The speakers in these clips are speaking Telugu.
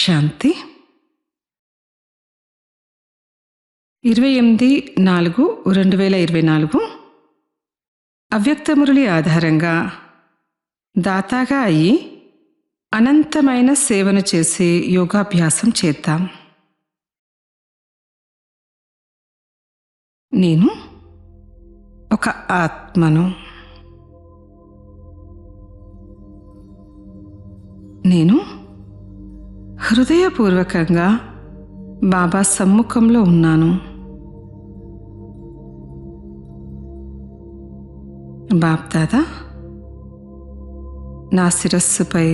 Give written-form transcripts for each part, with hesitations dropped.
శాంతి 28/4/2024 అవ్యక్త మురళి ఆధారంగా దాతాగా అయి అనంతమైన సేవను చేసే యోగాభ్యాసం చేద్దాం. నేను ఒక ఆత్మను. నేను హృదయపూర్వకంగా బాబా సమ్ముఖంలో ఉన్నాను. బాప్దాదా నా శిరస్సుపై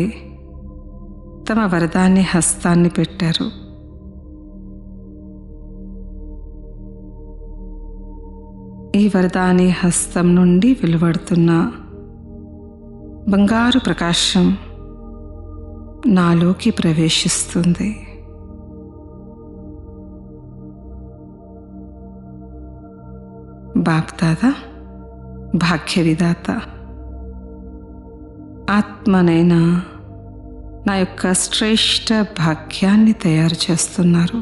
తమ వరదాన్ని హస్తాన్ని పెట్టారు. ఈ వరదాని హస్తం నుండి వెలువడుతున్న బంగారు ప్రకాశం నాలోకి ప్రవేశిస్తుంది. బాప్దాదా భాగ్య విధాత ఆత్మనైన నా యొక్క శ్రేష్ఠ భాగ్యాన్ని తయారు చేస్తున్నారు.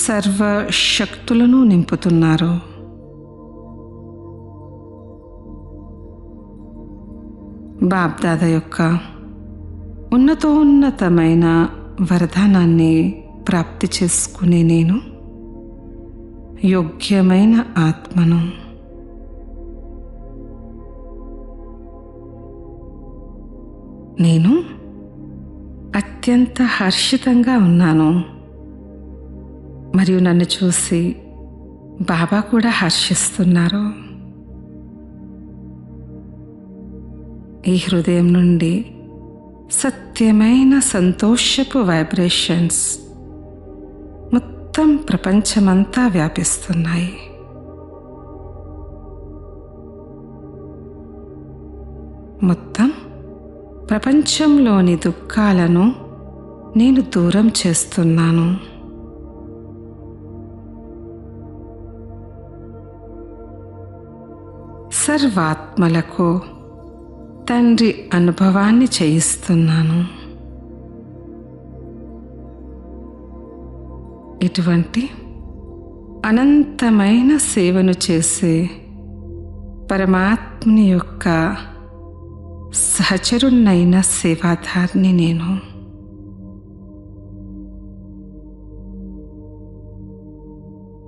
సర్వ శక్తులను నింపుతున్నారు. బాప్దాదా యొక్క ఉన్నతోన్నతమైన వరదానాన్ని ప్రాప్తి చేసుకునే నేను యోగ్యమైన ఆత్మను. నేను అత్యంత హర్షితంగా ఉన్నాను మరియు నన్ను చూసి బాబా కూడా హర్షిస్తున్నారు. ఈ హృదయం నుండి సత్యమైన సంతోషపు వైబ్రేషన్స్ మొత్తం ప్రపంచమంతా వ్యాపిస్తున్నాయి. మొత్తం ప్రపంచంలోని దుఃఖాలను నేను దూరం చేస్తున్నాను. సర్వాత్మలకు తండ్రి అనుభవాన్ని చేయిస్తున్నాను. ఇటువంటి అనంతమైన సేవను చేసే పరమాత్ముని యొక్క సహచరుణ్ణైన సేవాధారిని నేను.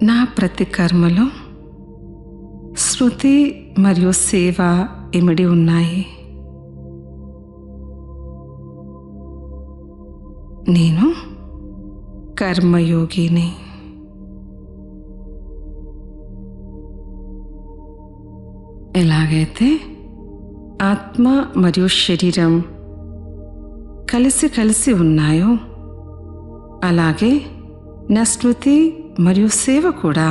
నా ప్రతి కర్మలో శృతి మరియు సేవ ఇమిడి ఉన్నాయి. నేను కర్మయోగిని. ఎలాగైతే ఆత్మ మరియు శరీరం కలిసి ఉన్నాయో అలాగే నా స్మృతి మరియు సేవ కూడా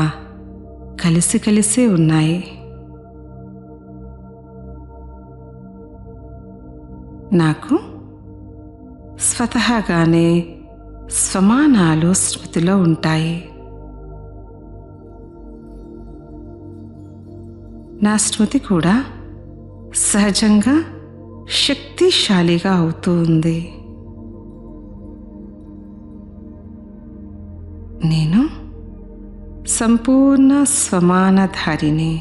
కలిసే ఉన్నాయి. నాకు స్వతహాగానే స్వమానాలు స్మృతిలో ఉంటాయి. నా స్మృతి కూడా సహజంగా శక్తిశాలిగా అవుతూ ఉంది. నేను సంపూర్ణ స్వమానధారిని.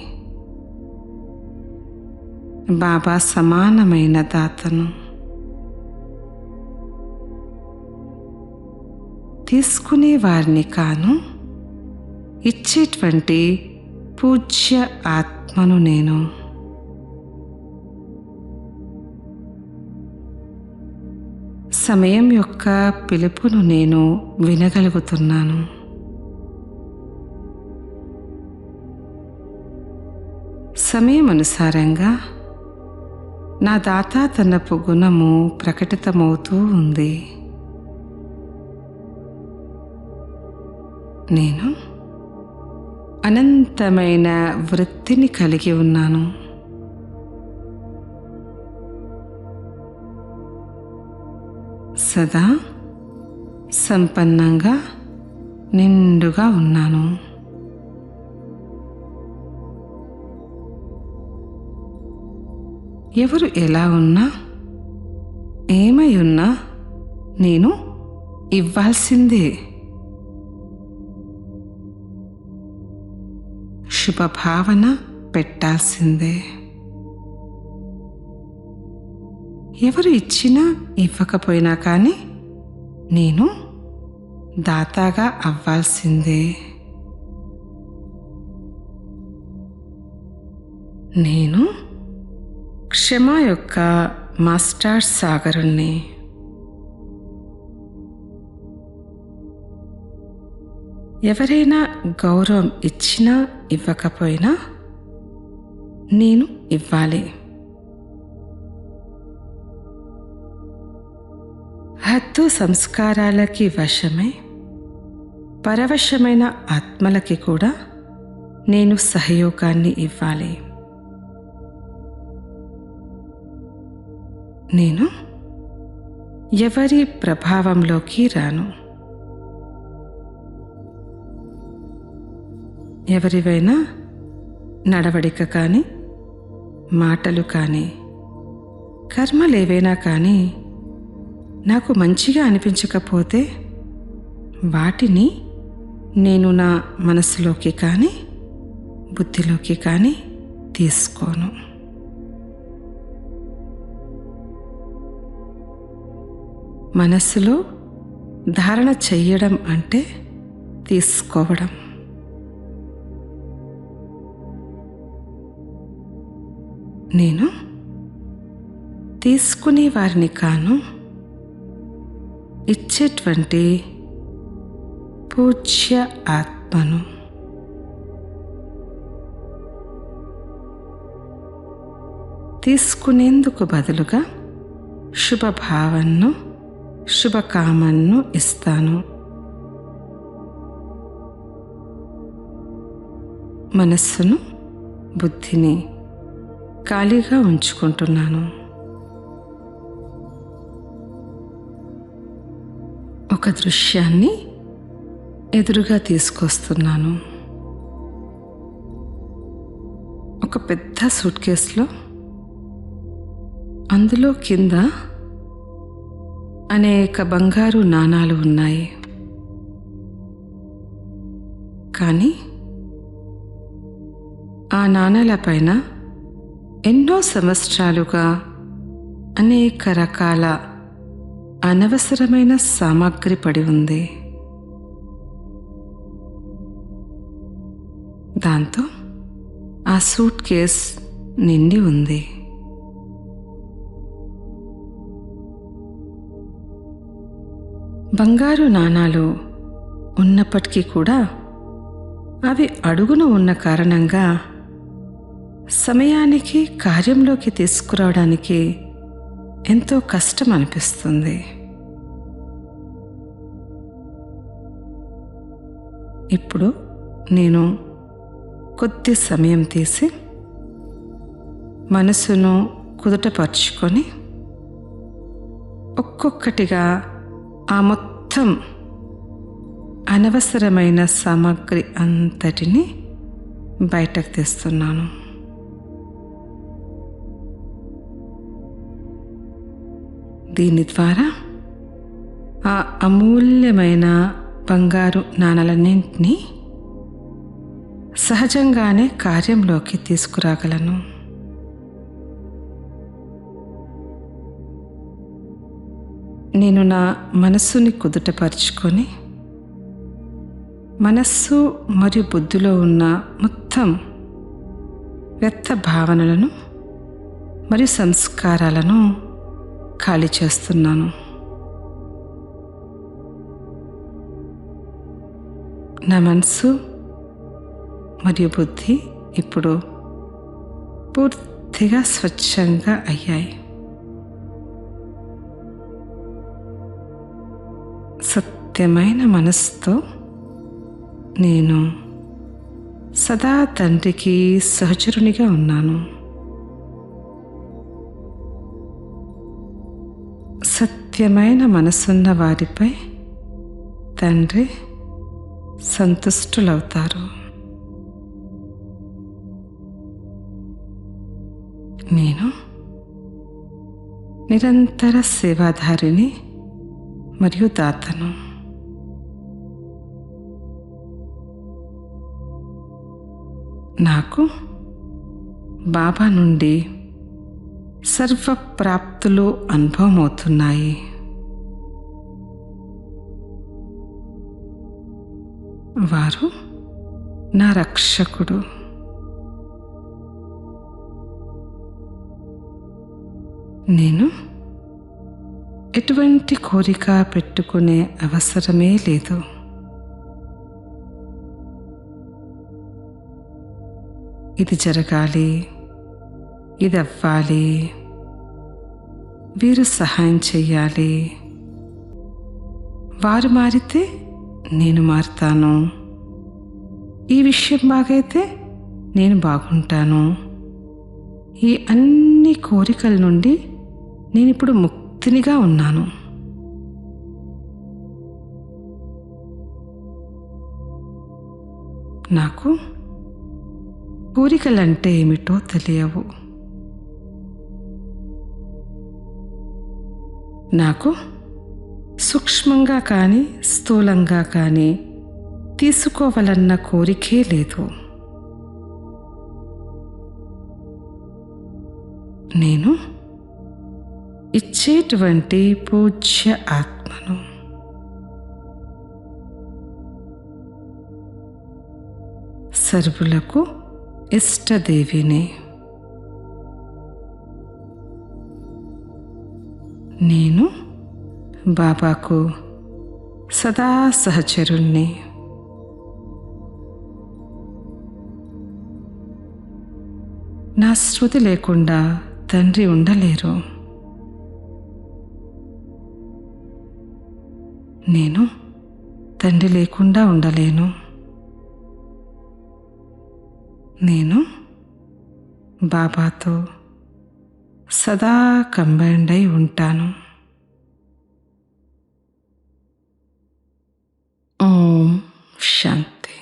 బాబా సమానమైన దాతను. తీసుకునే వారిని కాను, ఇచ్చేటువంటి పూజ్య ఆత్మను నేను. సమయం యొక్క పిలుపును నేను వినగలుగుతున్నాను. సమయం అనుసారంగా నా దాతాతనపు గుణము ప్రకటితమవుతూ ఉంది. నేను అనంతమైన వృత్తిని కలిగి ఉన్నాను. సదా సంపన్నంగా నిండుగా ఉన్నాను. ఎవరు ఎలా ఉన్నా ఏమై ఉన్నా నేను ఇవ్వాల్సిందే. శుభభావన పెట్టాల్సిందే. ఎవరు ఇచ్చినా ఇవ్వకపోయినా కానీ నేను దాతాగా అవ్వాల్సిందే. నేను క్షమ యొక్క మాస్టర్ సాగరుణ్ణి. ఎవరైనా గౌరవం ఇచ్చినా ఇవ్వకపోయినా నేను ఇవ్వాలి. హద్దు సంస్కారాలకి వశమై పరవశమైన ఆత్మలకి కూడా నేను సహయోగాన్ని ఇవ్వాలి. నేను ఎవరి ప్రభావంలోకి రాను. ఎవరివైనా నడవడిక కానీ మాటలు కానీ కర్మలేవైనా కానీ నాకు మంచిగా అనిపించకపోతే వాటిని నేను నా మనసులోకి కానీ బుద్ధిలోకి కానీ తీసుకోను. మనస్సులో ధారణ చెయ్యడం అంటే తీసుకోవడం. నేను తీసుకునే వారిని కాను, ఇచ్చేటువంటి పూజ్య ఆత్మను. తీసుకునేందుకు బదులుగా శుభభావనను శుభకామనను ఇస్తాను. మనస్సును బుద్ధిని ఖాళీగా ఉంచుకుంటున్నాను. ఒక దృశ్యాన్ని ఎదురుగా తీసుకొస్తున్నాను. ఒక పెద్ద సూట్ కేసులో అందులో కింద అనేక బంగారు నాణాలు ఉన్నాయి. కానీ ఆ నాణాలపైన ఎన్నో సంవత్సరాలుగా అనేక రకాల అనవసరమైన సామాగ్రి పడి ఉంది. దాంతో ఆ సూట్ కేస్ నిండి ఉంది. బంగారు నాణాలు ఉన్నప్పటికీ కూడా అవి అడుగున ఉన్న కారణంగా సమయానికి కార్యంలోకి తీసుకురావడానికి ఎంతో కష్టం అనిపిస్తుంది. ఇప్పుడు నేను కొద్ది సమయం తీసి మనసును కుదుటపరుచుకొని ఒక్కొక్కటిగా ఆ మొత్తం అనవసరమైన సామాగ్రి అంతటిని బయటకు తీస్తున్నాను. దీని ద్వారా ఆ అమూల్యమైన బంగారు నాణాలన్నింటినీ సహజంగానే కార్యంలోకి తీసుకురాగలను. నేను నా మనస్సుని కుదుటపరుచుకొని మనస్సు మరియు బుద్ధిలో ఉన్న మొత్తం వ్యర్థ భావనలను మరియు సంస్కారాలను ఖాళీ చేస్తున్నాను. నా మనసు మరియు బుద్ధి ఇప్పుడు పూర్తిగా స్వచ్ఛంగా అయ్యాయి. సత్యమైన మనసుతో నేను సదా తండ్రికి సహచరునిగా ఉన్నాను. సత్యమైన మనసున్న వారిపై తండ్రి సంతుష్టులవుతారు. నిరంతర సేవాధారిని మరియు దాతను. నాకు బాబా నుండి సర్వప్రాప్తులు అనుభవమవుతున్నాయి. వారు నా రక్షకుడు. నేను ఎటువంటి కోరిక పెట్టుకునే అవసరమే లేదు. ఇది జరగాలి, ఇది అవ్వాలి, వీరు సహాయం చెయ్యాలి, వారు మారితే నేను మారుతాను, ఈ విషయం బాగైతే నేను బాగుంటాను. ఈ అన్ని కోరికల నుండి నేను ఇప్పుడు ముక్తినిగా ఉన్నాను. నాకు కోరికలంటే ఏమిటో తెలియవు. నాకు సూక్ష్మంగా కానీ స్థూలంగా కానీ తీసుకోవాలన్న కోరికే లేదు. నేను ఇచ్చేటువంటి పూజ్య ఆత్మను. సర్వులకు ఇష్టదేవిని. నేను బాబాకు సదా సహచరుణ్ణి. నా శృతి లేకుండా తండ్రి ఉండలేరు. నేను తండ్రి లేకుండా ఉండలేను. నేను బాబాతో సదా కంబైండ్ అయి ఉంటాను. ఓం శాంతి.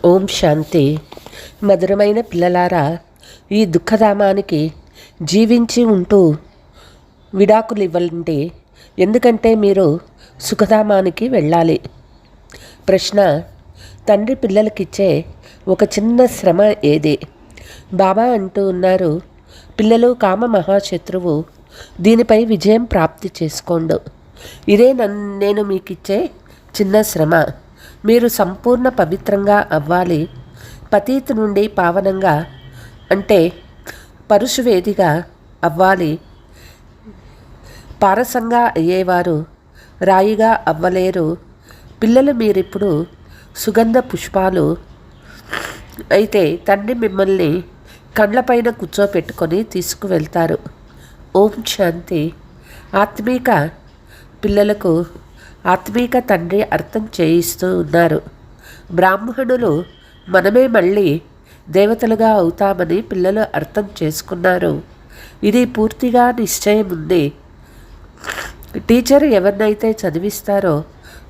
ఓం శాంతి. మధురమైన పిల్లలారా, ఈ దుఃఖధామానికి జీవించి ఉంటూ విడాకులు ఇవ్వాలంటే ఎందుకంటే మీరు సుఖధామానికి వెళ్ళాలి. ప్రశ్న: తండ్రి పిల్లలకిచ్చే ఒక చిన్న శ్రమ ఏది? బాబా అంటూ ఉన్నారు, పిల్లలు కామ మహాశత్రువు, దీనిపై విజయం ప్రాప్తి చేసుకోండు. ఇదే నేను మీకు ఇచ్చే చిన్న శ్రమ. మీరు సంపూర్ణ పవిత్రంగా అవ్వాలి. పతీతు నుండి పావనంగా అంటే పరుషువేదిగా అవ్వాలి. పారసంగా అయ్యేవారు రాయిగా అవ్వలేరు. పిల్లలు మీరిప్పుడు సుగంధ పుష్పాలు అయితే తండ్రి మిమ్మల్ని కండ్లపైన కూర్చోపెట్టుకొని తీసుకువెళ్తారు. ఓం శాంతి. ఆత్మీక పిల్లలకు ఆత్మీక తండ్రి అర్థం చేయిస్తూ ఉన్నారు. బ్రాహ్మణులు మనమే మళ్ళీ దేవతలుగా అవుతామని పిల్లలు అర్థం చేసుకున్నారు. ఇది పూర్తిగా నిశ్చయం ఉంది. టీచర్ ఎవరినైతే చదివిస్తారో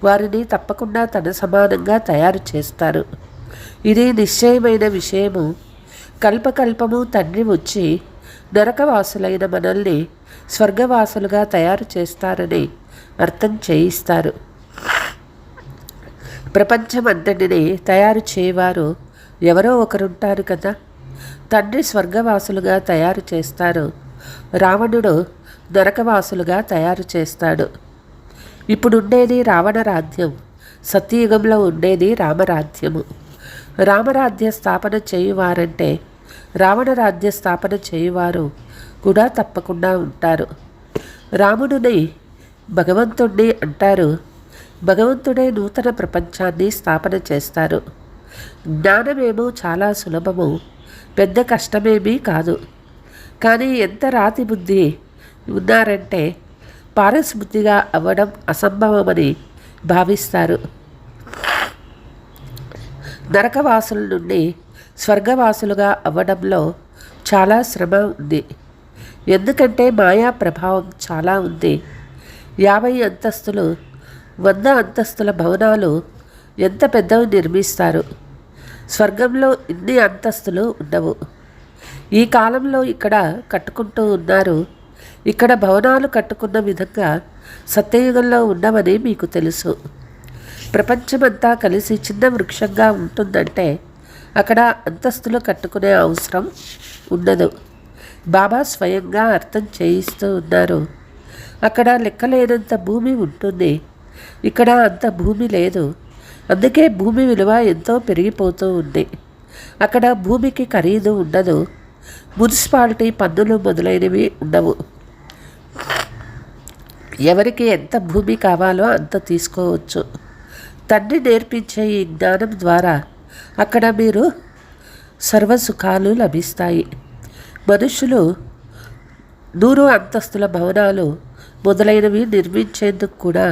వారిని తప్పకుండా తన సమానంగా తయారు చేస్తారు. ఇది నిశ్చయమైన విషయము. కల్పకల్పము తండ్రి వచ్చి నరకవాసులైన మనల్ని స్వర్గవాసులుగా తయారు చేస్తారని అర్థం చేయిస్తారు. ప్రపంచమంతటిని తయారు చేయవారు ఎవరో ఒకరుంటారు కదా. తండ్రి స్వర్గవాసులుగా తయారు చేస్తారు, రావణుడు నరకవాసులుగా తయారు చేస్తాడు. ఇప్పుడుండేది రావణ రాజ్యం, సత్యయుగంలో ఉండేది రామరాజ్యము. రామరాజ్య స్థాపన చేయువారంటే రావణ రాజ్య స్థాపన చేయువారు కూడా తప్పకుండా ఉంటారు. రాముడిని భగవంతుడిని అంటారు. భగవంతుడే నూతన ప్రపంచాన్ని స్థాపన చేస్తారు. జ్ఞానమేమో చాలా సులభము, పెద్ద కష్టమేమీ కాదు. కానీ ఎంత రాతి బుద్ధి ఉన్నారంటే పారస్బుద్ధిగా అవ్వడం అసంభవమని భావిస్తారు. నరకవాసుల నుండి స్వర్గవాసులుగా అవ్వడంలో చాలా శ్రమ ఉంది. ఎందుకంటే మాయా ప్రభావం చాలా ఉంది. 50 అంతస్తులు 100 అంతస్తుల భవనాలు ఎంత పెద్దవి నిర్మిస్తారు. స్వర్గంలో ఇన్ని అంతస్తులు ఉండవు. ఈ కాలంలో ఇక్కడ కట్టుకుంటూ ఉన్నారు. ఇక్కడ భవనాలు కట్టుకున్న విధంగా సత్యయుగంలో ఉండవని మీకు తెలుసు. ప్రపంచమంతా కలిసి చిన్న వృక్షంగా ఉంటుందంటే అక్కడ అంతస్తులు కట్టుకునే అవసరం ఉండదు. బాబా స్వయంగా అర్థం చేయిస్తూ ఉన్నారు. అక్కడ లెక్కలేనంత భూమి ఉంటుంది, ఇక్కడ అంత భూమి లేదు. అందుకే భూమి విలువ ఎంతో పెరిగిపోతూ ఉంది. అక్కడ భూమికి ఖరీదు ఉండదు. మున్సిపాలిటీ పన్నులు మొదలైనవి ఉండవు. ఎవరికి ఎంత భూమి కావాలో అంత తీసుకోవచ్చు. తండ్రి నేర్పించే ఈ జ్ఞానం ద్వారా అక్కడ మీరు సర్వసుఖాలు లభిస్తాయి. మనుషులు 100 అంతస్తుల భవనాలు మొదలైనవి నిర్మించేందుకు కూడా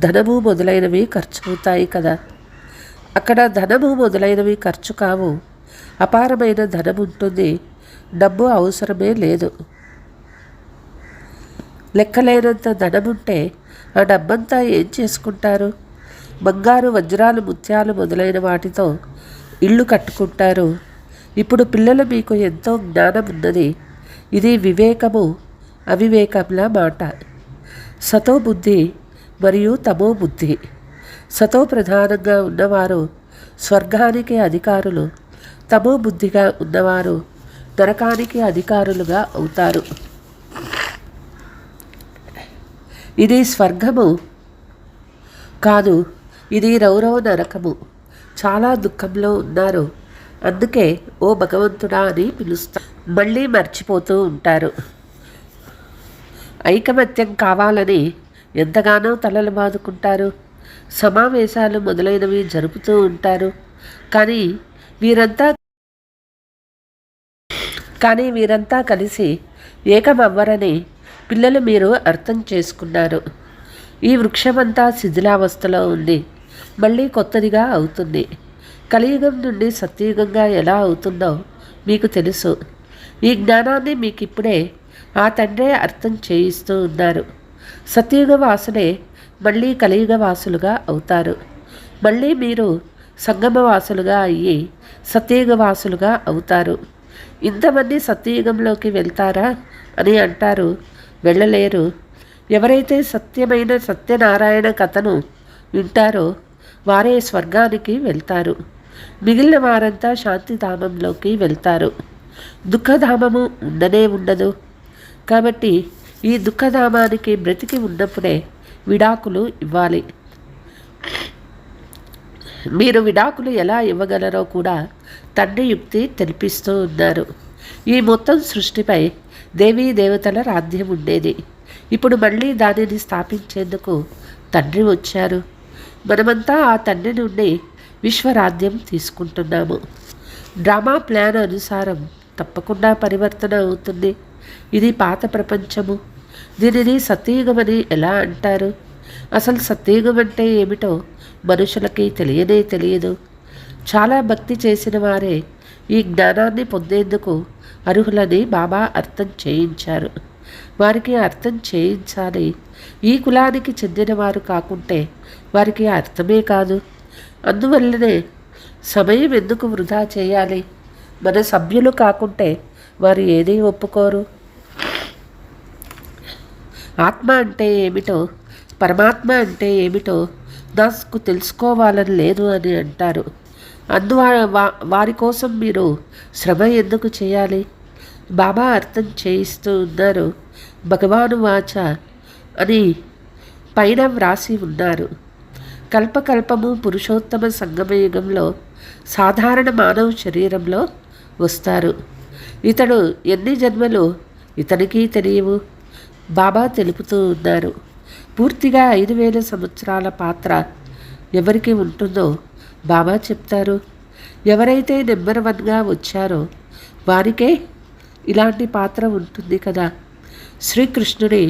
ధనము మొదలైనవి ఖర్చు అవుతాయి కదా. అక్కడ ధనము మొదలైనవి ఖర్చు కావు. అపారమైన ధనం ఉంటుంది. డబ్బు అవసరమే లేదు. లెక్కలేనంత ధనముంటే ఆ డబ్బంతా ఏం చేసుకుంటారు? బంగారు, వజ్రాలు, ముత్యాలు మొదలైన వాటితో ఇళ్ళు కట్టుకుంటారు. ఇప్పుడు పిల్లలు మీకు ఎంతో జ్ఞానం ఉన్నది. ఇది వివేకము అవివేకంల మాట. సతో బుద్ధి మరియు తమో బుద్ధి. సతో ప్రధానంగా ఉన్నవారు స్వర్గానికి అధికారులు, తమో బుద్ధిగా ఉన్నవారు నరకానికి అధికారులుగా అవుతారు. ఇది స్వర్గము కాదు, ఇది రౌరవ నరకము. చాలా దుఃఖంలో ఉన్నారు. అందుకే ఓ భగవంతుడా అని పిలుస్తారు. మళ్ళీ మర్చిపోతూ ఉంటారు. ఐకమత్యం కావాలని ఎంతగానో తలలు బాదుకుంటారు. సమావేశాలు మొదలైనవి జరుపుతూ ఉంటారు. కానీ వీరంతా కలిసి ఏకమవ్వరని పిల్లలు మీరు అర్థం చేసుకున్నారు. ఈ వృక్షమంతా శిథిలావస్థలో ఉంది. మళ్ళీ కొత్తదిగా అవుతుంది. కలియుగం నుండి సత్యయుగంగా ఎలా అవుతుందో మీకు తెలుసు. ఈ జ్ఞానాన్ని మీకు ఇప్పుడే ఆ తండ్రే అర్థం చేయిస్తూ ఉన్నారు. సత్యయుగ వాసులే మళ్ళీ కలియుగ వాసులుగా అవుతారు. మళ్ళీ మీరు సంగమవాసులుగా అయ్యి సత్యయుగ వాసులుగా అవుతారు. ఇంతమంది సత్యయుగంలోకి వెళ్తారా అని అంటారు. వెళ్ళలేరు. ఎవరైతే సత్యమైన సత్యనారాయణ కథను వింటారో వారే స్వర్గానికి వెళ్తారు. మిగిలిన వారంతా శాంతిధామంలోకి వెళ్తారు. దుఃఖధామము ఉండనే ఉండదు. కాబట్టి ఈ దుఃఖధామానికి బ్రతికి ఉన్నప్పుడే విడాకులు ఇవ్వాలి. మీరు విడాకులు ఎలా ఇవ్వగలరో కూడా తండ్రి యుక్తి తెలిపిస్తూ ఉన్నారు. ఈ మొత్తం సృష్టిపై దేవీ దేవతల రాజ్యం ఉండేది. ఇప్పుడు మళ్ళీ దానిని స్థాపించేందుకు తండ్రి వచ్చారు. మనమంతా ఆ తండ్రి నుండి విశ్వరాజ్యం తీసుకుంటున్నాము. డ్రామా ప్లాన్ అనుసారం తప్పకుండా పరివర్తన అవుతుంది. ఇది పాత ప్రపంచము. దీనిని సత్యయుగమని ఎలా అంటారు? అసలు సత్యయుగం అంటే ఏమిటో మనుషులకి తెలియదు. చాలా భక్తి చేసిన వారే ఈ జ్ఞానాన్ని పొందేందుకు అర్హులని బాబా అర్థం చేయించారు. వారికి అర్థం చేయించాలి. ఈ కులానికి చెందినవారు కాకుంటే వారికి అర్థమే కాదు. అందువల్లనే సమయం ఎందుకు వృధా చేయాలి? మన సభ్యులు కాకుంటే వారు ఏదీ ఒప్పుకోరు. ఆత్మ అంటే ఏమిటో, పరమాత్మ అంటే ఏమిటో నాకు తెలుసుకోవాలని లేదు అని అంటారు. వారి కోసం మీరు శ్రమ ఎందుకు చేయాలి? బాబా అర్థం చేయిస్తూ ఉన్నారు. భగవాను వాచ అని పైన వ్రాసి ఉన్నారు. కల్పకల్పము పురుషోత్తమ సంగమయుగంలో సాధారణ మానవ శరీరంలో వస్తారు. ఇతడు ఎన్ని జన్మలు ఇతనికి తెలియవు. బాబా తెలుపుతూ ఉన్నారు. పూర్తిగా 5000 సంవత్సరాల పాత్ర ఎవరికి ఉంటుందో బాబా చెప్తారు. ఎవరైతే నెంబర్ 1గా వచ్చారో వారికే ఇలాంటి పాత్ర ఉంటుంది కదా. శ్రీకృష్ణుని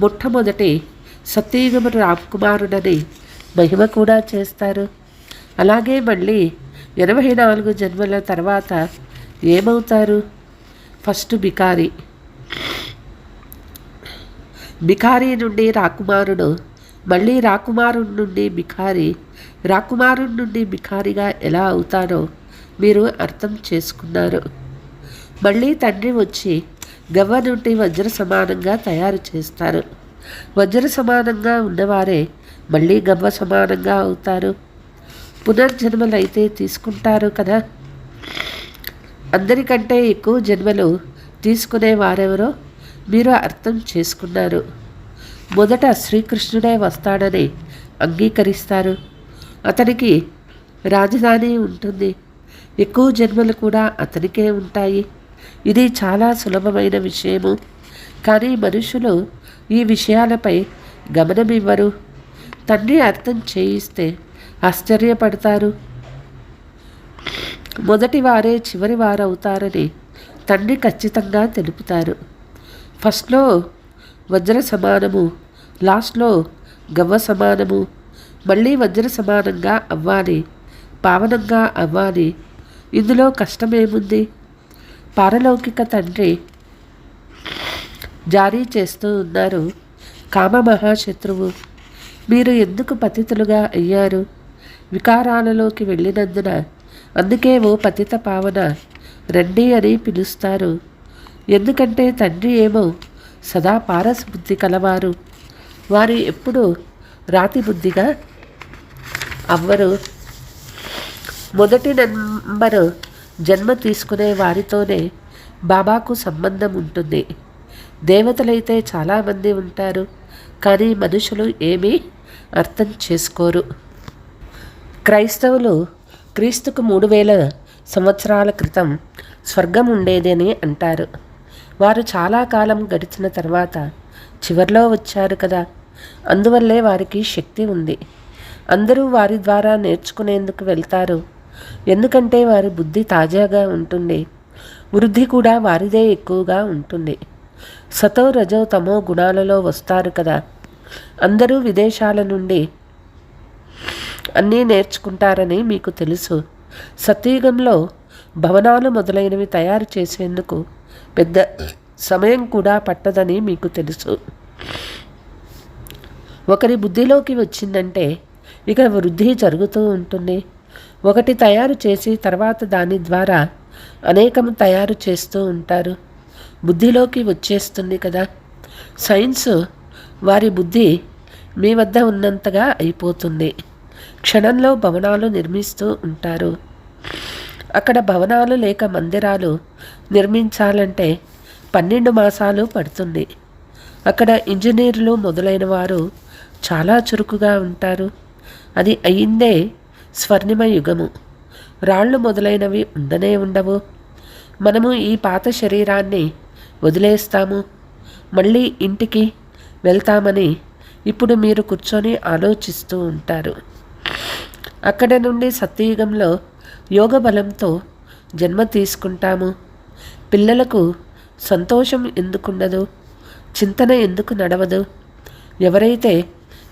మొట్టమొదటి సత్యయుగము రామ్కుమారుడని మహిమ కూడా చేస్తారు. అలాగే మళ్ళీ 84 జన్మల తర్వాత ఏమవుతారు? ఫస్ట్ బికారి నుండి రాకుమారుడు మళ్ళీ రాకుమారుడి నుండి భిఖారిగా ఎలా అవుతారో మీరు అర్థం చేసుకున్నారు. మళ్ళీ తండ్రి వచ్చి గవ్వ నుండి వజ్ర సమానంగా తయారు చేస్తారు. వజ్ర సమానంగా ఉన్నవారే మళ్ళీ గవ్వ సమానంగా అవుతారు. పునర్జన్మలైతే తీసుకుంటారు కదా. అందరికంటే ఎక్కువ జన్మలు తీసుకునే వారెవరో మీరు అర్థం చేసుకున్నారు. మొదట శ్రీకృష్ణుడే వస్తాడని అంగీకరిస్తారు. అతనికి రాజధాని ఉంటుంది. ఎక్కువ జన్మలు కూడా అతనికే ఉంటాయి. ఇది చాలా సులభమైన విషయము. కానీ మనుషులు ఈ విషయాలపై గమనమివ్వరు. తండ్రి అర్థం చేయిస్తే ఆశ్చర్యపడతారు. మొదటి వారే చివరి వారవుతారని తండ్రి ఖచ్చితంగా తెలుపుతారు. ఫస్ట్లో వజ్ర సమానము, లాస్ట్లో గవ్వ సమానము. మళ్ళీ వజ్ర సమానంగా అవ్వాలి, పావనంగా అవ్వాలి. ఇందులో కష్టమేముంది? పారలౌకిక తండ్రి జారీ చేస్తూ ఉన్నారు. కామ మహాశత్రువు. మీరు ఎందుకు పతితులుగా అయ్యారు? వికారాలలోకి వెళ్ళినందున. అందుకే ఓ పతిత పావన రండి అని పిలుస్తారు. ఎందుకంటే తండ్రి ఏమో సదా పారస్ బుద్ధి కలవారు. వారు ఎప్పుడూ రాతి బుద్ధిగా అవ్వరు. మొదటి నంబరు జన్మ తీసుకునే వారితోనే బాబాకు సంబంధం ఉంటుంది. దేవతలైతే చాలామంది ఉంటారు, కానీ మనుషులు ఏమీ అర్థం చేసుకోరు. క్రైస్తవులు క్రీస్తుకు 3000 సంవత్సరాల క్రితం స్వర్గం ఉండేదని అంటారు. వారు చాలా కాలం గడిచిన తర్వాత చివర్లో వచ్చారు కదా. అందువల్లే వారికి శక్తి ఉంది. అందరూ వారి ద్వారా నేర్చుకునేందుకు వెళ్తారు. ఎందుకంటే వారి బుద్ధి తాజాగా ఉంటుంది. వృద్ధి కూడా వారిదే ఎక్కువగా ఉంటుంది. సతో రజో తమో గుణాలలో వస్తారు కదా. అందరూ విదేశాల నుండి అన్నీ నేర్చుకుంటారని మీకు తెలుసు. సత్యుగంలో భవనాలు మొదలైనవి తయారు చేసేందుకు పెద్ద సమయం కూడా పట్టదని మీకు తెలుసు. ఒకరి బుద్ధిలోకి వచ్చిందంటే ఇక వృద్ధి జరుగుతూ ఉంటుంది. ఒకటి తయారు చేసి తర్వాత దాని ద్వారా అనేకం తయారు చేస్తూ ఉంటారు. బుద్ధిలోకి వచ్చేస్తుంది కదా. సైన్స్ వారి బుద్ధి మీ వద్ద ఉన్నంతగా అయిపోతుంది. క్షణంలో భవనాలు నిర్మిస్తూ ఉంటారు. అక్కడ భవనాలు లేక మందిరాలు నిర్మించాలంటే 12 మాసాలు పడుతుంది. అక్కడ ఇంజనీర్లు మొదలైన వారు చాలా చురుకుగా ఉంటారు. అది అయిందే స్వర్ణిమ యుగము. రాళ్ళు మొదలైనవి ఉండనే ఉండవు. మనము ఈ పాత శరీరాన్ని వదిలేస్తాము, మళ్ళీ ఇంటికి వెళ్తామని ఇప్పుడు మీరు కూర్చొని ఆలోచిస్తూ ఉంటారు. అక్కడ నుండి సత్యయుగంలో యోగ బలంతో జన్మ తీసుకుంటాము. పిల్లలకు సంతోషం ఎందుకుండదు? చింతన ఎందుకు నడవదు? ఎవరైతే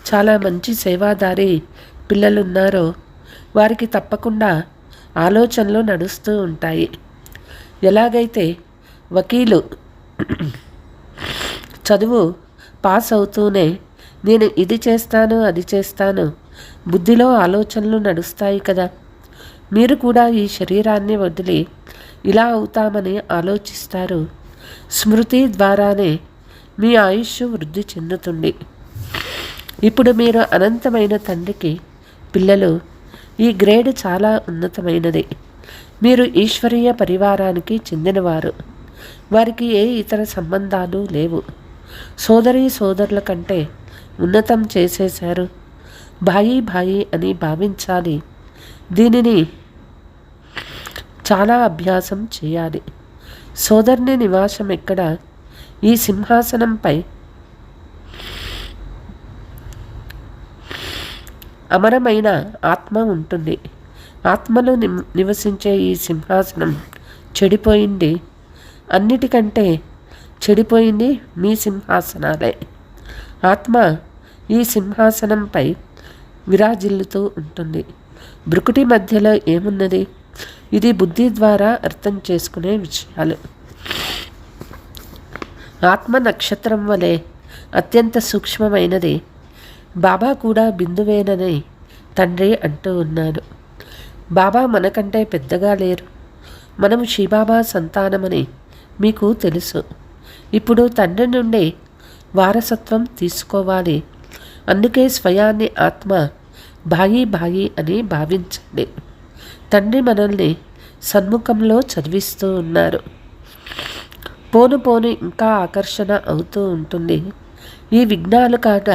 చాలా మంచి సేవాదారి పిల్లలున్నారో వారికి తప్పకుండా ఆలోచనలు నడుస్తూ ఉంటాయి. ఎలాగైతే వకీలు చదువు పాస్ అవుతూనే నేను ఇది చేస్తాను అది చేస్తాను బుద్ధిలో ఆలోచనలు నడుస్తాయి కదా. మీరు కూడా ఈ శరీరాన్ని వదిలి ఇలా అవుతామని ఆలోచిస్తారు. స్మృతి ద్వారానే మీ ఆయుష్ వృద్ధి చెందుతుంది. ఇప్పుడు మీరు అనంతమైన తండ్రికి పిల్లలు. ఈ గ్రేడ్ చాలా ఉన్నతమైనది. మీరు ఈశ్వరీయ పరివారానికి చెందినవారు. వారికి ఏ ఇతర సంబంధాలు లేవు. సోదరుల కంటే ఉన్నతం చేసేశారు. భాయి అని భావించాలి. దీనిని చాలా అభ్యాసం చేయాలి. సోదరుని నివాసం ఎక్కడ? ఈ సింహాసనంపై అమరమైన ఆత్మ ఉంటుంది. ఆత్మలో నివసించే ఈ సింహాసనం చెడిపోయింది. అన్నిటికంటే చెడిపోయింది మీ సింహాసనాలే. ఆత్మ ఈ సింహాసనంపై విరాజిల్లుతూ ఉంటుంది. బ్రుకుటి మధ్యలో ఏమున్నది? ఇది బుద్ధి ద్వారా అర్థం చేసుకునే విషయాలు. ఆత్మ నక్షత్రం వలె అత్యంత సూక్ష్మమైనది. బాబా కూడా బిందువేనని తండ్రి అంటూ ఉన్నాడు. బాబా మనకంటే పెద్దగా లేరు. మనం శివబాబా సంతానమని మీకు తెలుసు. ఇప్పుడు తండ్రి నుండి వారసత్వం తీసుకోవాలి. అందుకే స్వయాన్ని ఆత్మ భాయి అని భావించండి. తండ్రి మనల్ని సన్ముఖంలో చదివిస్తూ ఉన్నారు. పోను ఇంకా ఆకర్షణ అవుతూ ఉంటుంది. ఈ విఘ్నాలు కాక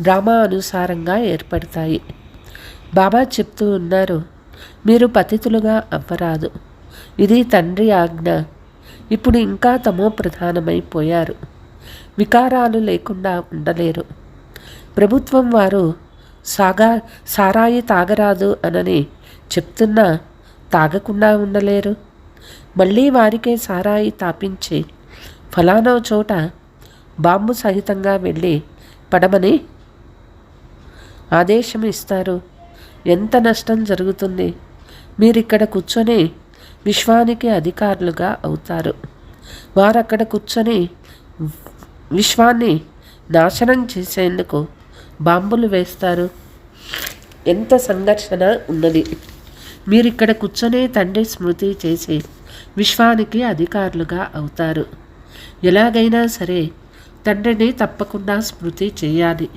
డ్రామా అనుసారంగా ఏర్పడతాయి. బాబా చెప్తూ ఉన్నారు, మీరు పతితులుగా అవ్వరాదు. ఇది తండ్రి ఆజ్ఞ. ఇప్పుడు ఇంకా తమో ప్రధానమైపోయారు. వికారాలు లేకుండా ఉండలేరు. ప్రభుత్వం వారు సారాయి తాగరాదు అనని చెప్తున్నా తాగకుండా ఉండలేరు. మళ్ళీ వారికే సారాయి తాపించి ఫలానా చోట బాంబు సహితంగా వెళ్ళి పడమని ఆదేశం ఇస్తారు. ఎంత నష్టం జరుగుతుంది. మీరిక్కడ కూర్చొని విశ్వానికి అధికారులుగా అవుతారు. వారక్కడ కూర్చొని విశ్వాన్ని నాశనం చేసేందుకు బాంబులు వేస్తారు. ఎంత సంఘర్షణ ఉన్నది. మీరిక్కడ కూర్చొని తండ్రి స్మృతి చేసి విశ్వానికి అధికారులుగా అవుతారు. ఎలాగైనా సరే తండ్రిని తప్పకుండా స్మృతి చేయాలి.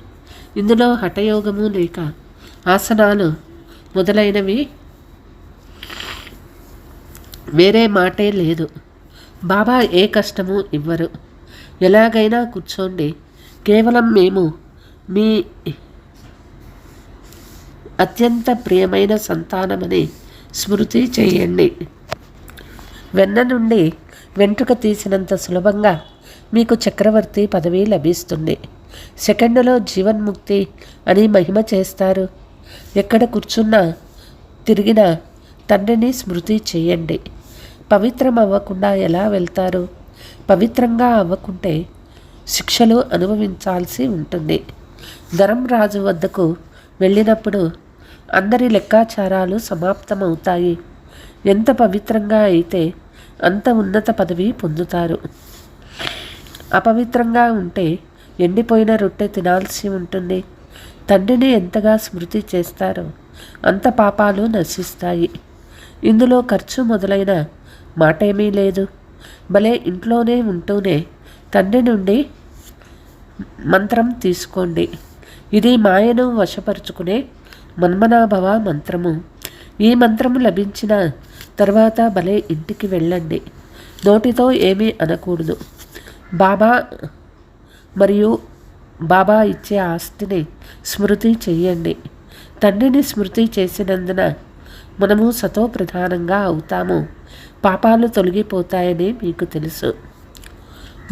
ఇందులో హఠయోగము లేక ఆసనాలు మొదలైనవి వేరే మాటే లేదు. బాబా ఏ కష్టము ఇవ్వరు. ఎలాగైనా కూర్చోండి. కేవలం మేము మీ అత్యంత ప్రియమైన సంతానమని స్మృతి చేయండి. వెన్న నుండి వెంట్రుక తీసినంత సులభంగా మీకు చక్రవర్తి పదవి లభిస్తుంది. సెకండ్లో జీవన్ముక్తి అని మహిమ చేస్తారు. ఎక్కడ కూర్చున్నా తిరిగినా తండ్రిని స్మృతి చేయండి. పవిత్రం అవ్వకుండా ఎలా వెళ్తారు? పవిత్రంగా అవ్వకుంటే శిక్షలు అనుభవించాల్సి ఉంటుంది. ధర్మరాజు వద్దకు వెళ్ళినప్పుడు అందరి లెక్కాచారాలు సమాప్తమవుతాయి. ఎంత పవిత్రంగా అయితే అంత ఉన్నత పదవి పొందుతారు. అపవిత్రంగా ఉంటే ఎండిపోయిన రొట్టె తినాల్సి ఉంటుంది. తండ్రిని ఎంతగా స్మృతి చేస్తారో అంత పాపాలు నశిస్తాయి. ఇందులో ఖర్చు మొదలైన మాటేమీ లేదు. భలే ఇంట్లోనే ఉంటూనే తండ్రి నుండి మంత్రం తీసుకోండి. ఇది మాయను వశపరుచుకునే మన్మనాభవ మంత్రము. ఈ మంత్రము లభించిన తర్వాత భలే ఇంటికి వెళ్ళండి. నోటితో ఏమీ అనకూడదు. బాబా మరియు బాబా ఇచ్చే ఆస్తిని స్మృతి చెయ్యండి. తండ్రిని స్మృతి చేసినందున మనము సతో ప్రధానంగా అవుతాము. పాపాలు తొలగిపోతాయని మీకు తెలుసు.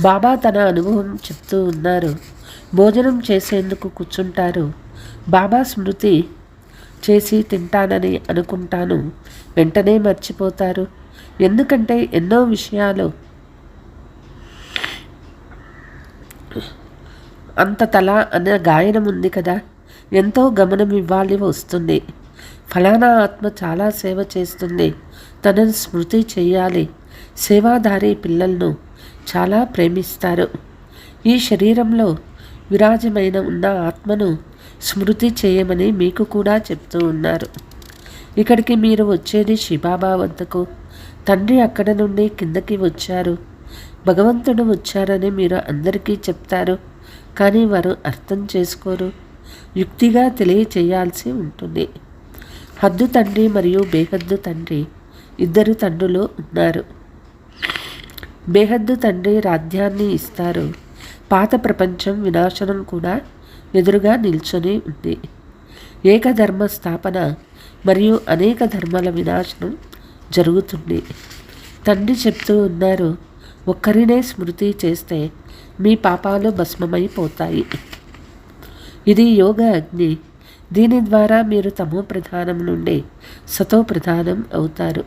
బాబా తన అనుభవం చెప్తూ ఉన్నారు. భోజనం చేసేందుకు కూర్చుంటారు. బాబా స్మృతి చేసి తింటానని అనుకుంటాను. వెంటనే మర్చిపోతారు. ఎందుకంటే ఎన్నో విషయాలు అంత తల అనే గాయనం ఉంది కదా, ఎంతో గమనం ఇవ్వాలి వస్తుంది. ఫలానా ఆత్మ చాలా సేవ చేస్తుంది, తనను స్మృతి చేయాలి. సేవాదారి పిల్లలను చాలా ప్రేమిస్తారు. ఈ శరీరంలో విరాజమైన ఉన్న ఆత్మను స్మృతి చేయమని మీకు కూడా చెప్తూ ఉన్నారు. ఇక్కడికి మీరు వచ్చేది శివబాబా వద్దకు. తండ్రి అక్కడ నుండి కిందకి వచ్చారు. భగవంతుడు వచ్చారని మీరు అందరికీ చెప్తారు. కానీ వారు అర్థం చేసుకోరు. యుక్తిగా తెలియచేయాల్సి ఉంటుంది. హద్దు తండ్రి మరియు బేహద్దు తండ్రి ఇద్దరు తండ్రులు ఉన్నారు. బేహద్దు తండ్రి రాజ్యాన్ని ఇస్తారు. పాత ప్రపంచం వినాశనం కూడా ఎదురుగా నిల్చొని ఉంది. ఏకధర్మ స్థాపన మరియు అనేక ధర్మాల వినాశనం జరుగుతుంది. తండ్రి చెప్తూ ఉన్నారు, ఒక్కరినే స్మృతి చేస్తే మీ పాపాలు భస్మమైపోతాయి. ఇది యోగ అగ్ని. దీని ద్వారా మీరు తమో ప్రధానం నుండి సతో ప్రధానం అవుతారు.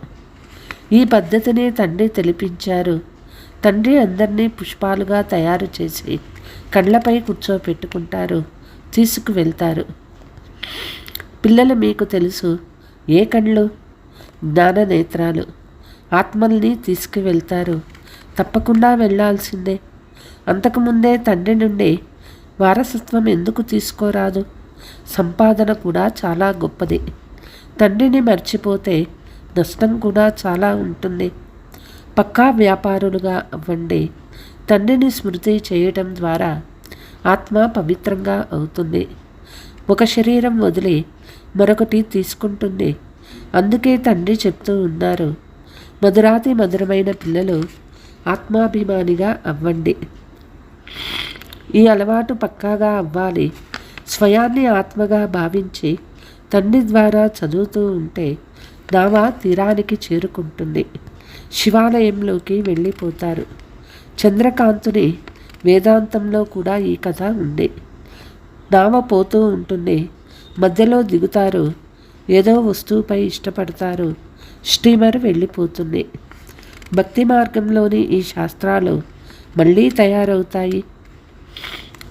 ఈ పద్ధతిని తండ్రి తెలిపించారు. తండ్రి అందరినీ పుష్పాలుగా తయారు చేసి కళ్ళపై కూర్చోపెట్టుకుంటారు, తీసుకువెళ్తారు. పిల్లలు మీకు తెలుసు, ఏ కళ్ళు? జ్ఞాన నేత్రాలు. ఆత్మల్ని తీసుకువెళ్తారు. తప్పకుండా వెళ్ళాల్సిందే. అంతకుముందే తండ్రి నుండి వారసత్వం ఎందుకు తీసుకోరాదు? సంపాదన కూడా చాలా గొప్పది. తండ్రిని మర్చిపోతే నష్టం కూడా చాలా ఉంటుంది. పక్కా వ్యాపారులుగా అవ్వండి. తండ్రిని స్మృతి చేయటం ద్వారా ఆత్మ పవిత్రంగా అవుతుంది. ఒక శరీరం వదిలి మరొకటి తీసుకుంటుంది. అందుకే తండ్రి చెప్తూ ఉన్నారు, మధురాతి మధురమైన పిల్లలు ఆత్మాభిమానిగా అవ్వండి. ఈ అలవాటు పక్కాగా అవ్వాలి. స్వయాన్ని ఆత్మగా భావించి తండ్రి ద్వారా చదువుతూ ఉంటే నావ తీరానికి చేరుకుంటుంది. శివాలయంలోకి వెళ్ళిపోతారు. చంద్రకాంతుని వేదాంతంలో కూడా ఈ కథ ఉంది. నావ పోతూ ఉంటుంది. మధ్యలో దిగుతారు. ఏదో వస్తువుపై ఇష్టపడతారు. స్టీమర్ వెళ్ళిపోతుంది. భక్తి మార్గంలోని ఈ శాస్త్రాలు మళ్ళీ తయారవుతాయి.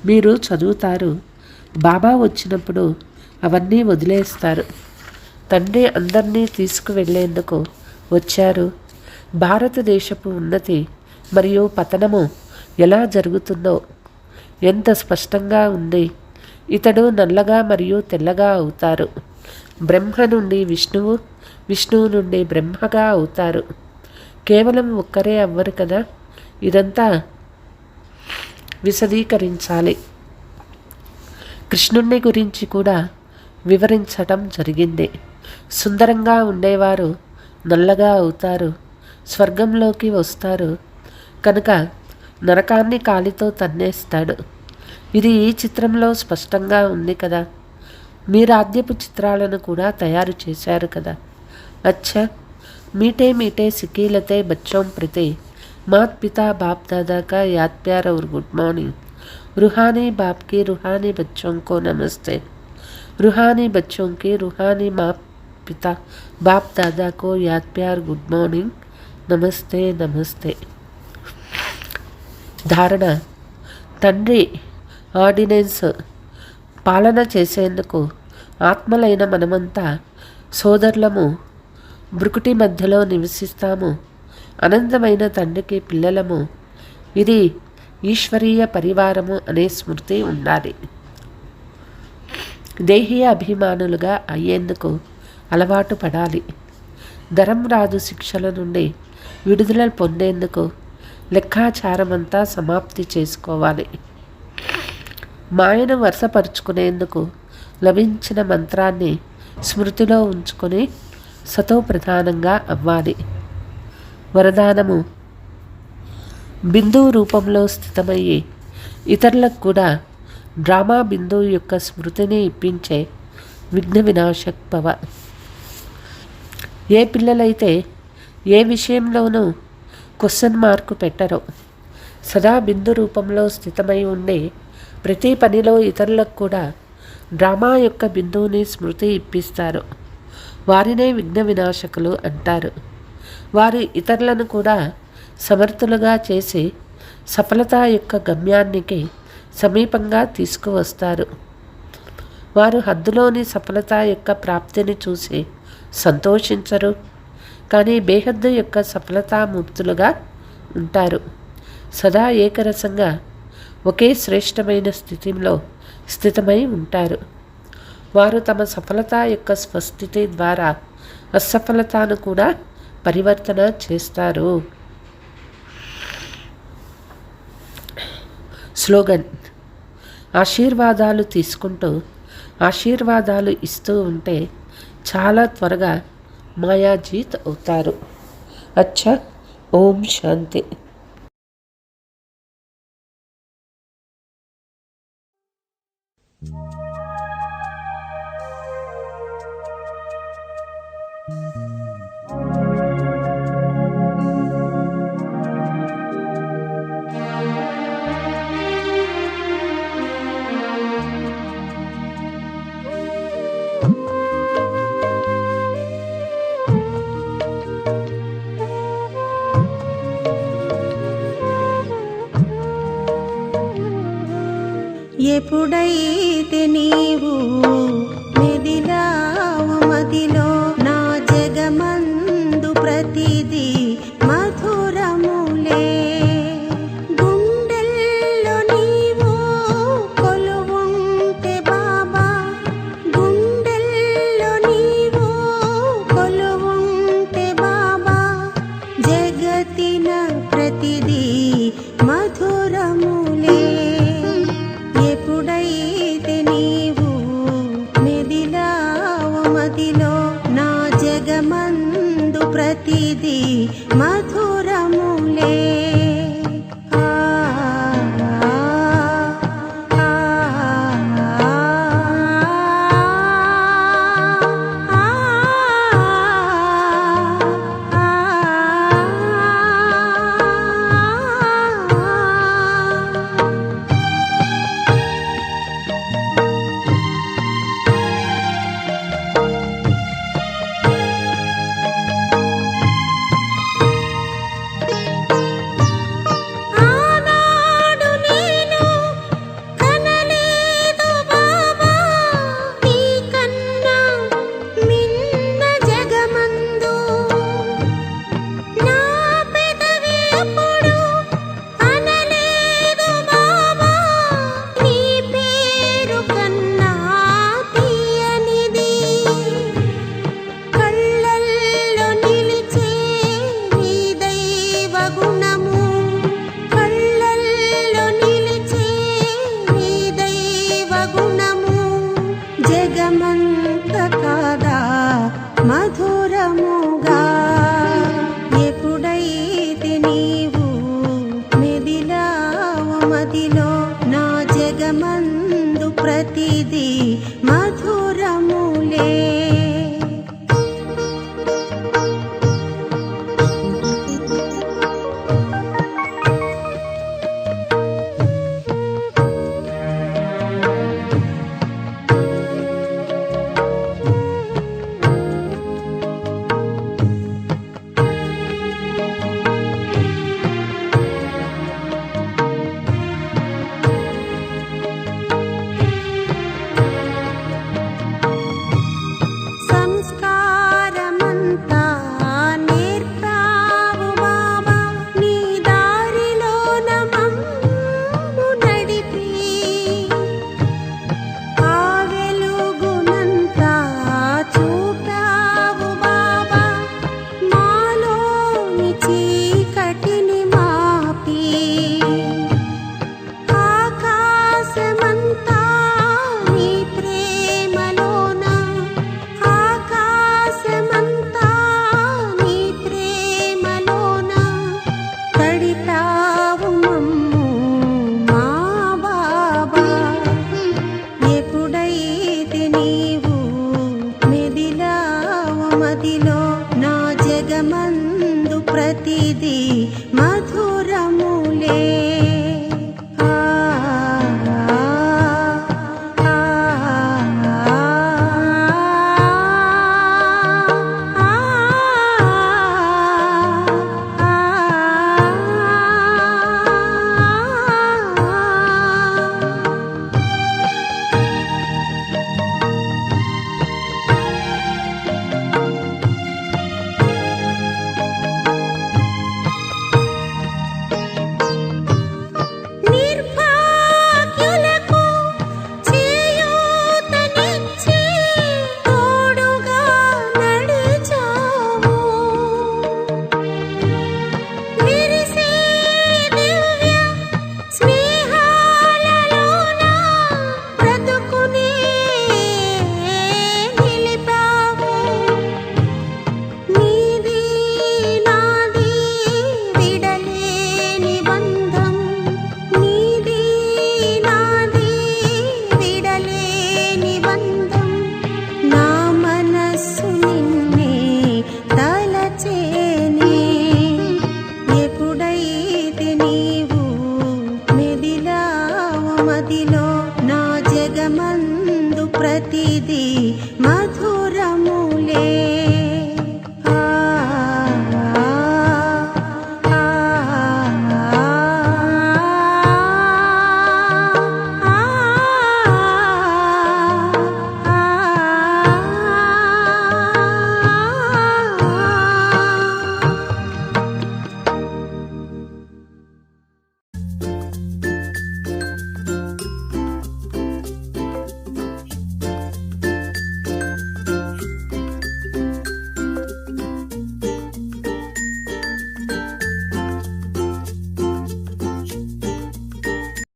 మీరు చదువుతారు. బాబా వచ్చినప్పుడు అవన్నీ వదిలేస్తారు. తండ్రి అందరినీ తీసుకువెళ్ళేందుకు వచ్చారు. భారతదేశపు ఉన్నతి మరియు పతనము ఎలా జరుగుతుందో ఎంత స్పష్టంగా ఉంది. ఇతడు నల్లగా మరియు తెల్లగా అవుతారు. బ్రహ్మ నుండి విష్ణువు, విష్ణువు నుండి బ్రహ్మగా అవుతారు. కేవలం ఒక్కరే అవ్వరు కదా. ఇదంతా విశదీకరించాలి. కృష్ణుణ్ణి గురించి కూడా వివరించటం జరిగింది. సుందరంగా ఉండేవారు నల్లగా అవుతారు. స్వర్గంలోకి వస్తారు కనుక నరకాన్ని కాలితో తన్నేస్తాడు. ఇది ఈ చిత్రంలో స్పష్టంగా ఉంది కదా. మీరు ఆద్యపు చిత్రాలను కూడా తయారు చేశారు కదా. అచ్చా, మీటే మీటే సికీలతే బచ్చోం ప్రతి మాత్ పితా బాప్ దాదా కా యాద్ ప్యార్ और गुड मॉर्निंग. रूहानी बाप की रूहानी बच्चों को नमस्ते. रूहानी बच्चों की रूहानी माँ पिता बाप दादा को याद प्यार गुड मॉर्निंग. నమస్తే నమస్తే. ధారణ: తండ్రి ఆర్డినెన్స్ పాలన చేసేందుకు ఆత్మలైన మనమంతా సోదరులము. బ్రుకుటి మధ్యలో నివసిస్తాము. అనంతమైన తండ్రికి పిల్లలము. ఇది ఈశ్వరీయ పరివారము అనే స్మృతి ఉండాలి. దేహీయ అభిమానులుగా అయ్యేందుకు అలవాటు పడాలి. ధరంరాజు శిక్షల నుండి విడుదల పొందేందుకు లెక్కాచారమంతా సమాప్తి చేసుకోవాలి. మాయను వరుసపరుచుకునేందుకు లభించిన మంత్రాన్ని స్మృతిలో ఉంచుకొని సతో ప్రధానంగా అవ్వాలి. వరదానము: బిందువు రూపంలో స్థితమయ్యి ఇతరులకు కూడా డ్రామా బిందువు యొక్క స్మృతిని ఇప్పించే విఘ్న వినాశక్ భవ. ఏ పిల్లలైతే ఏ విషయంలోనూ క్వశ్చన్ మార్కు పెట్టరో, సదా బిందు రూపంలో స్థితమై ఉండే ప్రతి పనిలో ఇతరులకు కూడా డ్రామా యొక్క బిందువుని స్మృతి ఇప్పిస్తారు. వారినే విఘ్న వినాశకులు అంటారు. వారు ఇతరులను కూడా సమర్థులుగా చేసి సఫలత యొక్క గమ్యానికి సమీపంగా తీసుకువస్తారు. వారు హద్దులోని సఫలత యొక్క ప్రాప్తిని చూసి సంతోషించరు, కానీ బేహద్దు యొక్క సఫలతామూర్తులుగా ఉంటారు. సదా ఏకరసంగా ఒకే శ్రేష్టమైన స్థితిలో స్థితమై ఉంటారు. వారు తమ సఫలత యొక్క స్వస్థితి ద్వారా అసఫలతను కూడా పరివర్తన చేస్తారు. స్లోగన్: ఆశీర్వాదాలు తీసుకుంటూ ఆశీర్వాదాలు ఇస్తూ ఉంటే చాలా త్వరగా మాయాజీత్ అవుతారు. అచ్చా, ఓం శాంతి. ఎప్పుడైతే నీవు మెదిలావు మదిలో, నా జగమందు ప్రతిదీ మధురములే. గుండెల్లో నీవు కొలువైనావు, మధురములే. ఆ ఆ జగమంత కాదా మధురముగా ఎప్పుడైతే నీవు మెదిలావు మదిలో నా జగమందు ప్రతిదీ మధురములే. సంస్కారమంతా నేర్పావు బాబా నీ దారిలోన మమ్ము నడిపి ఆ వెలుగునంతా చూపావు బాబా మాలోని చీకటిని మాపి ఆకాశమంతా నీ ప్రేమలోన ఆకాశమంతా నీ ప్రేమలోన కడితావు మమ్ము మా బాబా ఎప్పుడైతే నీవు మెదిలావు మదిలో నా జగమందు ప్రతిదీ మధురములే.